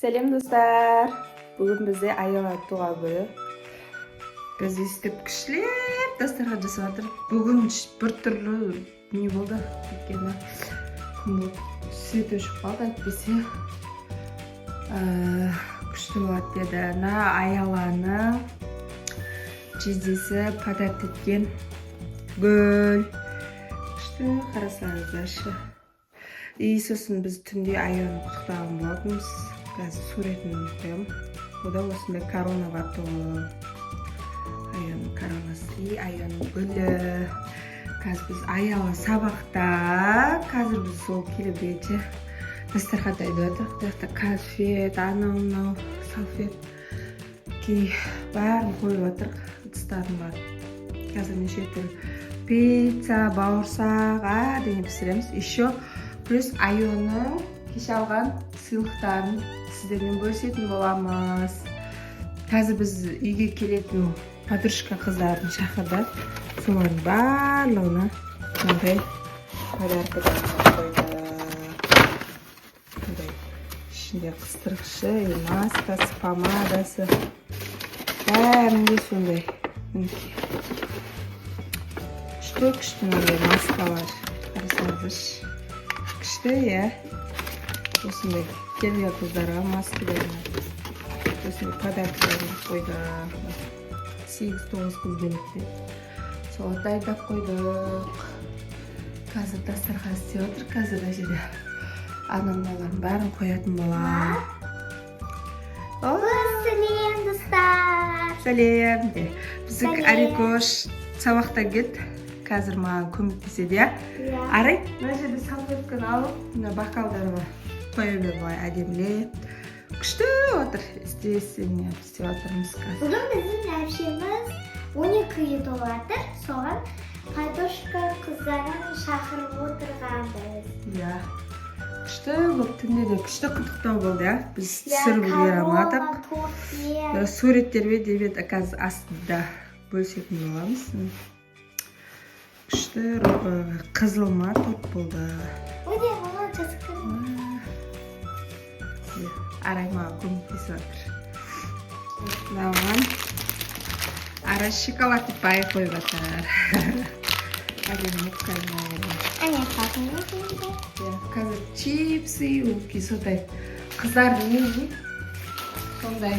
Selam dostlar. Bugün bize ayol tuğa günü. Biz istep kişilep dasturga жасап жатыр. Bugün bir türlü ne oldu? Өйткені күн свет өшіп қалды, әйтпесе күшті болады деді. Ана аяланы жездесі подарок еткен гүл. Күшті, қарасаңыздаршы. И сосын біз түнде аяланы құттықтаған болатынбыз. Қазір суретін қоямын. Ода осындай корона бар тұғын. Аялының коронасы и аялының гүлі. Қазір біз аялы сабақта. Қазір біз сол келебейте дастархан дайындап жатырмық. Бұяқта конфет, анау салфет бәрін қойып жатырмық. Ыдыстардың бар. Қазір неше түрлі пицца, бауырсақ, деген пісіреміз. Еще плюс аялының кеше алған сыйлықтарын сіздермен бөлісетін боламыз. Қазір біз үйге келетін подружка қыздарын шақырдық. Солардың барлығына мынандай подаркалар қойды. Мындай ішінде қыстырғышы, маскасы, помадасы. Бәрінде сондай. Күшті мынандай маскалар. Қарасаңыздаршы. Күшті, иә. Осындай келген қыздарға маскаларын, осындай подаркаларын қойды. 8-9 қыз келді. Сол дайындап қойдық. Қазір дастархан істеп отыр. Қазір мына жерде анамналардың бәрін қоятын боламын. Сәлем, достар. Сәлем. Біздің Арикош сабақтан келді. Қазір маған көмектеседі, иә? Арай, мына жерде салфетканы алып, мына бокалдарға қоя бер, былай әдемілеп. Күшті отыр. Істесін, істеп отырмыз қазір. Бүгін біздің әпшеміз 12-ге толады. Соған подружка қыздарын шақырып отырғанбыз. Иә. Күшті болып, түнде де күшті құттықтау болды, иә? Біз түсіріп үлгере алмадық. Суреттерге дебет қазір астында бөлісетін боламыз. Күшті қызылма торт болды. Өйде, оны жазып көрдім. Арай маған көмектесіп жатыр. Маған Арай шоколад деп бай қойып жатыр. Әдемі қайнайды. Әне, қатыңыз енді. Қазір чипсы, сондай қыздардың нені сондай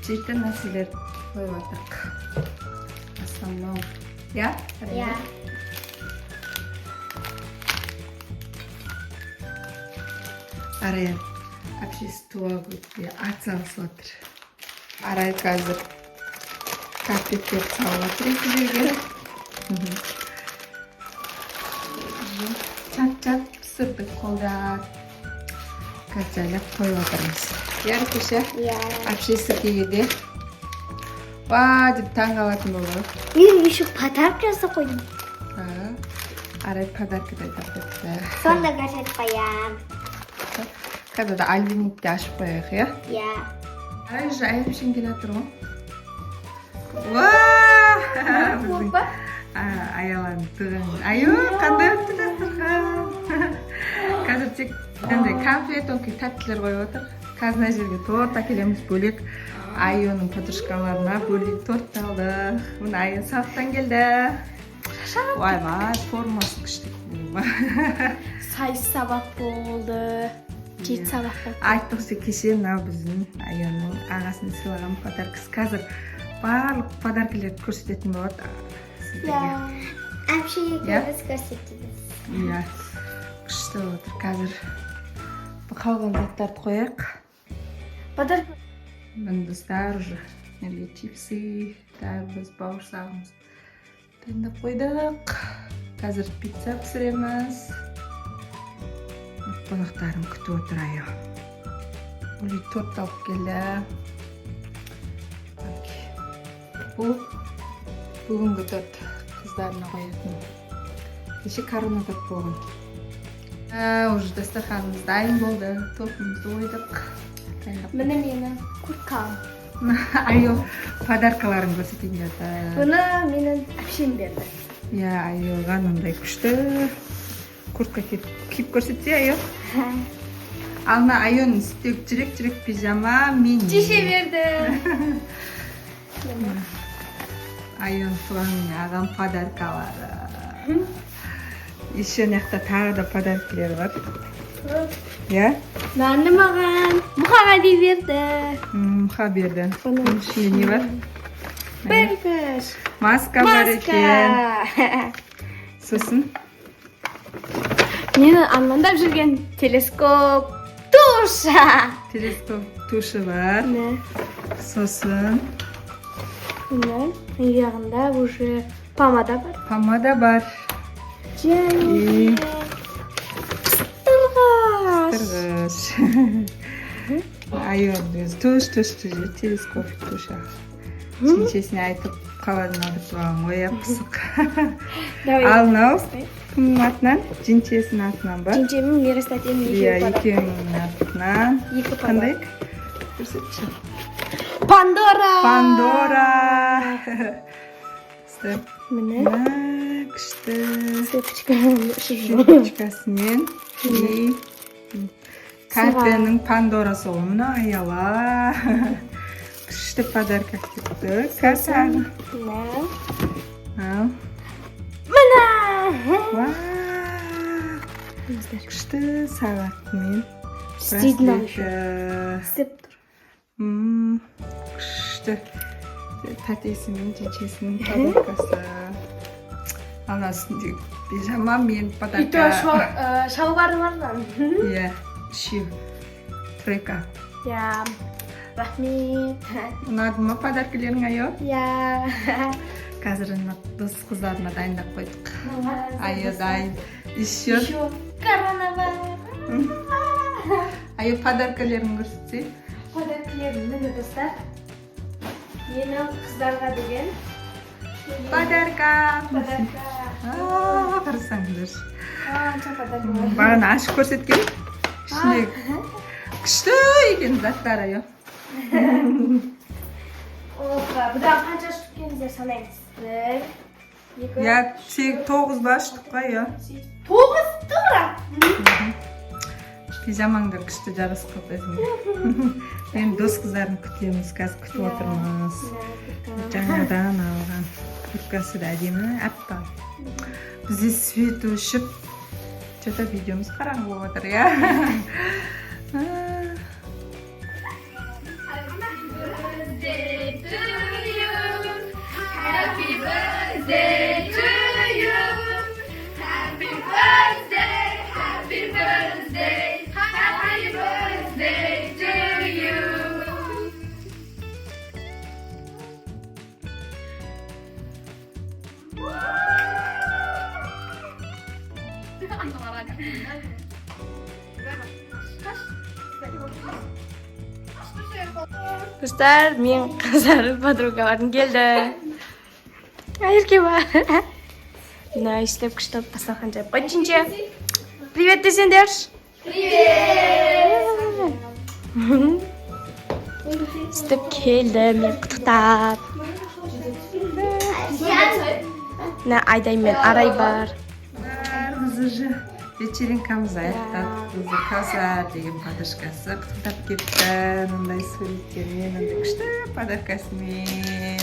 жейтін нәрселер қойып жатырық. Основном. Я? Я. Арай әпшесі туа көтте атсалысып жатыр. Арай қазір картеттер салып жатыр екі жерге. Чат-чат пісірдік қолда. Қазір жайлап қойып жатырмыз. Я, Рикоша? Я. Әпшесі келгенде ва деп таң қалатын болды. Мен еще подарок жасап қойдым. Арай подарка дайындап қойыпты. Сонда газет қоям. Қазір де альбинетті ашып қояйық, иә? Я. Арай уже әйелпшен келе жатыр ғой. Вау! Опа. Аяланың туған. Айо, қандай өтті дастархан. Қазір тек конфет, тәттілер қойып отыр. Қазір мына жерге торт әкелеміз бөлек. Айоның подружкаларына бөлек торт алды. Мына Айо сабақтан келді. Ойбай, формасы күшті. Сайыс сабақ болды. 7 сабақ болды. Айттық кеше мынау біздің Айоның ағасын сыйлаған подаркасы. Қазір барлық подаркалерді көрсететін болады сіздерге. Әпшеге көріс көрсетеміз. Иә, күшті отыр. Қазір қалған заттарды қояйық. Подарок. Міне достар уже чипсы, біз бауырсағымыз дайындап қойдық. Қазір пицца пісіреміз. Қонақтарым күтіп отыр Айо. Олай торт алып келді. Бұл бүгінгі торт қыздарына қоятын. Кеше корона торт болған. Уже дастарханымыз дайын болды. Тортымызды қойдық. Міне менің курткам. Айо подаркаларын көрсетейін жатыр. Бұны менің әпшем берді. Иә, Айоға мындай күшті куртка киіп көрсетсе, Айо. Ал мына Айон стек жүрек пижама мини. Чеше берді. Айон туған ағам подаркалары. Еще мына тағы да подаркалар бар. Я? Мені маған Мұхамеди берді. Мұха берді. Оның ішінде не бар? Беркіш. Маска бар екен. Сосын? Мені армандап жүрген телескоп туша. Телескоп тушы бар. Ne? Сосын? Ne? Yanında уже помада бар. Помада бар. Және Тұрғаш. Тұрғыш. Айон өзі туш телескоп туша. Жеңшесіне айтып қаладың алып туған ояп пысық. Ал мынау кімнің атынан? Жеңшесінің атынан ба? Жеңшемнің мерестатен Иә, екеуінің атынан. Екі Қандай? Көрсетші. Пандора. Степ. Міне. Күшті. Сепочка. Шипочкасымен. И картаның Пандорасы ол мына аяла. Күшті подарка кетті. Картаға. Ал. Міне. Күшті сағатымен. Стидно Браслеті. Істеп тұр. Күшті тәтесінің жеңшесінің подаркасы. Ана үстінде пижама мен И то подарка. шалбары бар. Иә, үшеу. Тройка. Я. Рахмет. Ұнады ма подаркалерің айо? Я. Қазір дос қыздарына дайындап қойдық. Айо дайын. Еще. Корона бар. Айо подаркалерін көрсетсе. Подаркалерім міне достар. Менің қыздарға деген. Подарка. Подарка. Қарасаңдар. Қанша подарка бар. Бағана ашып көрсеткен. Ішінде күшті екен заттар айо. Бұдан қанша штук екендер санаймыз. Бір, екі, Я тек 9 ба штук қой айо. 9 тура. Пижамаңдар күшті жарасып қалды өзіңе. Енді дос қыздарын күтеміз, қазір күтіп отырмыз. Жаңадан алған курткасы да әдемі, аппақ. Бізде свет өшіп, что-то видеомыз қараңғы болып отыр, я? Happy birthday to you. Happy birthday, happy birthday, happy birthday to you. Достар, мен қыздар подругаларым келді. Ерке бар. Мына істеп күштеп дастархан жайып қойды жеңше. Привет десеңдер. Привет. Істеп келді, мен құттықтап. Мына Айдай мен Арай бар. Бәріміз уже вечеринкамыз аяқтадық. Бізді Кәусар деген подружкасы құттықтап кетті. Мындай суреттермен, мындай күшті подаркасымен.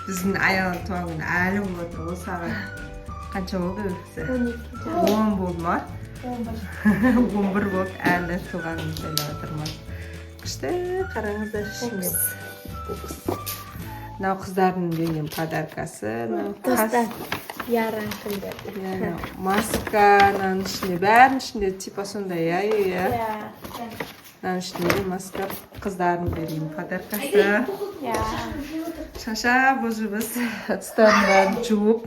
Біздің аяның туған күні әлі болып отыр. Ол сағат қанша болды өзі? 10 болды ма? 11 болды, әлі туған күні тойлап отырмыз. Күшті қараңыздар ішіне. Мынау қыздардың берген подаркасы. Достар, Яра күндер. Масканың ішінде, бәрінің ішінде типа сондай, иә. Мынаның ішінде маска қыздардың берген подаркасы. Шашап уже біз ыдыстарын бәрін жуып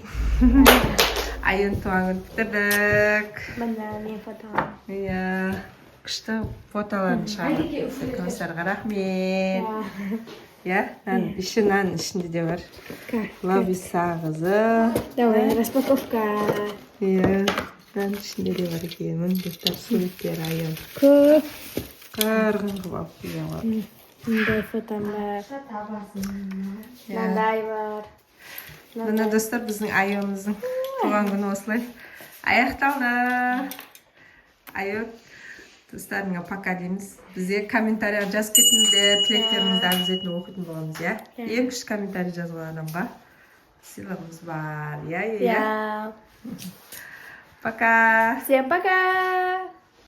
айын туған күн бітірдік. Мына мен фотоға. Иә, күшті фотоларын шығардық. Көздерге рахмет. Иә, наның ішінде де бар. Лаби сағызы. Давай, распаковка. Иә, наның ішінде де бар екен. Міндеттер суреттер айын. Көп. Қарғын қып алып келген ғой. Мындай фотом бар. Мындай бар. Мына достар, біздің айымыздың туған күні осылай аяқталды. Айы достарыңа пока дейміз. Бізге комментария жазып кетіңіздер, тілектеріңізді обязательно оқитын боламыз, иә? Ең күшті комментарий жазған адамға сыйлығымыз бар, иә? Я. Пока! Всем пока!